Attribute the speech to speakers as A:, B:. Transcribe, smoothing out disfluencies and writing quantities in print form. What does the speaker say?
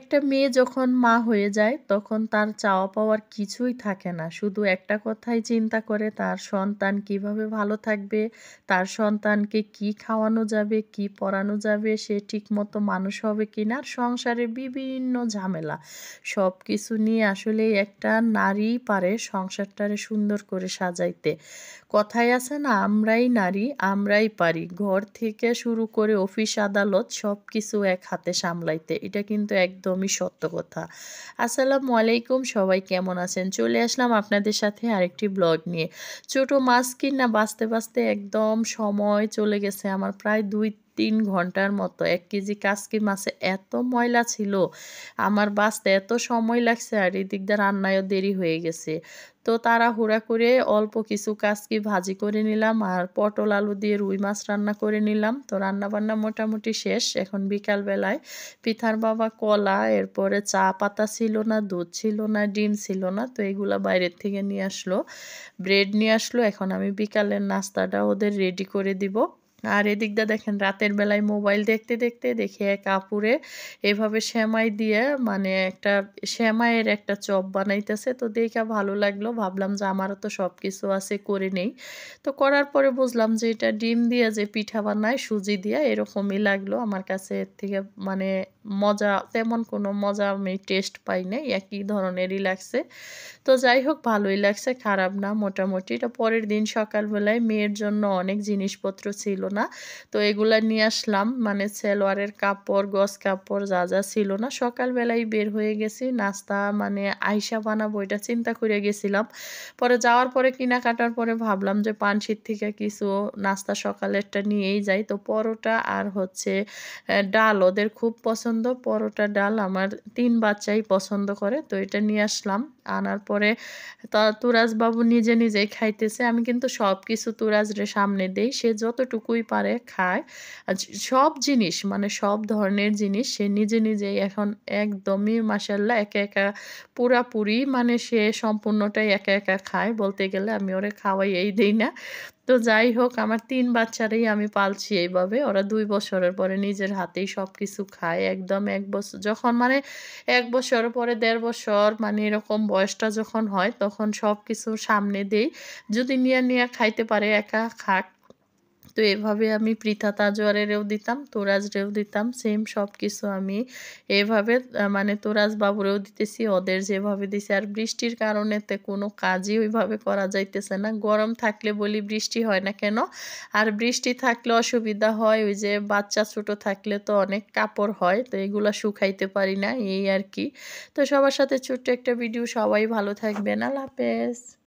A: একটা মেয়ে যখন মা হয়ে যায় তখন তার চাওয়া পাওয়ার কিছুই থাকে না। শুধু একটা কথাই চিন্তা করে তার সন্তান কিভাবে ভালো থাকবে, তার সন্তানকে কি খাওয়ানো যাবে, কি পড়ানো যাবে, সে ঠিকমতো মানুষ হবে কিনা। আর সংসারের বিভিন্ন ঝামেলা সবকিছু নিয়ে আসলেই একটা নারীই পারে সংসারটারে সুন্দর করে সাজাইতে। কথায় আছে না, আমরাই নারী, আমরাই পারি। ঘর থেকে শুরু করে অফিস আদালত সবকিছু এক হাতে সামলাইতে। এটা কিন্তু একদমই সত্য কথা। আসসালামু আলাইকুম, সবাই কেমন আছেন? চলে আসলাম আপনাদের সাথে আরেকটি ব্লগ নিয়ে। ছোট মাছ কিনা বাছতে একদম সময় চলে গেছে আমার প্রায় ২-৩ ঘন্টার মতো। ১ কেজি কাসকি মাছে এত ময়লা ছিল, আমার বাছতে এত সময় লাগছে আর এদিক দিয়ে রান্নায়ও দেরি হয়ে গেছে। তো তাড়াহুড়া করে অল্প কিছু কাসকি ভাজি করে নিলাম আর পটল আলু দিয়ে রুই মাছ রান্না করে নিলাম। তো রান্নাবান্না মোটামুটি শেষ। এখন বিকালবেলায় পিঠার বাবা কলা, এরপরে চা পাতা ছিল না, দুধ ছিল না, ডিম ছিল না। তো এগুলা বাইরের থেকে নিয়ে আসলো। ব্রেড নিয়ে আসলো। এখন আমি বিকালের নাস্তাটা ওদের রেডি করে দিব। আর এদিক দিয়ে দেখেন রাতের বেলায় মোবাইল দেখতে দেখি এক আপুরে এভাবে সেমাই দিয়ে মানে একটা সেমাইয়ের একটা চপ বানাইতেছে। তো দেইখা ভালো লাগলো। ভাবলাম যে আমারও তো সবকিছু আছে, করে নেই। তো করার পরে বুঝলাম যে এটা ডিম দিয়ে যে পিঠা বানায় সুজি দিয়ে, এরকমই লাগলো আমার কাছে। এর থেকে মানে মজা, তেমন কোনো মজা আমি টেস্ট পাই নাই। একই ধরনেরই লাগছে। তো যাই হোক, ভালোই লাগছে, খারাপ না মোটামুটি। এটা পরের দিন সকালবেলায় মেয়ের জন্য অনেক জিনিসপত্র ছিল না। তো এগুলা নিয়ে আসলাম, মানে সেলোয়ারের কাপড়, গজ কাপড় যা ছিল না। সকালবেলাই বের হয়ে গেছি। নাস্তা মানে আইসা বানাবো এটা চিন্তা করে গেছিলাম। পরে যাওয়ার পরে কেনাকাটার পরে ভাবলাম যে পানশির থেকে কিছু নাস্তা সকালেরটা নিয়েই যাই। তো পরোটা আর হচ্ছে ডাল ওদের খুব পছন্দ। পরোটা, ডাল আমার ৩ বাচ্চাই পছন্দ করে। তো এটা নিয়ে আসলাম। আনার পরে তুরাজ বাবু নিজেই খাইতেছে। আমি কিন্তু সবকিছু তুরাজরে সামনে দেই। সে যতটুকুই পারে খায়। সব জিনিস মানে সব ধরনের জিনিস সে নিজেই এখন একদমই মাশাআল্লাহ একা পুরাপুরি মানে সে সম্পূর্ণটাই একা খায় বলতে গেলে। আমি ওরে খাওয়াইই দেই না। তো যাই হোক, আমার ৩ বাচ্চারই আমি পালছি এইভাবে। ওরা ২ বছরের পরে নিজের হাতেই সবকিছু খায়। একদম ১ বছর যখন মানে ১ বছরের পরে ১.৫ বছর মানে এরকম বয়সটা যখন হয় তখন সবকিছু সামনে দেই। যদি নিয়া খাইতে পারে একা খাক। তো এভাবে আমি পৃথা তাজওয়ারেরও দিতাম, তোরাজরেও দিতাম। সেম সবকিছু আমি এভাবে মানে তোরাজ বাবুরেও দিতেছি, ওদের যেভাবে দিছি। আর বৃষ্টির কারণে তে কোনো কাজই ওইভাবে করা যাইতেছে না। গরম থাকলে বলি বৃষ্টি হয় না কেন? আর বৃষ্টি থাকলে অসুবিধা হয় ওই যে বাচ্চা ছোট থাকলে তো অনেক কাপড় হয়। তো এগুলা শুকাইতে পারি না, এই আরকি। তো সবার সাথে ছোট্ট একটা ভিডিও। সবাই ভালো থাকবেন। আল্লাহ হাফেজ।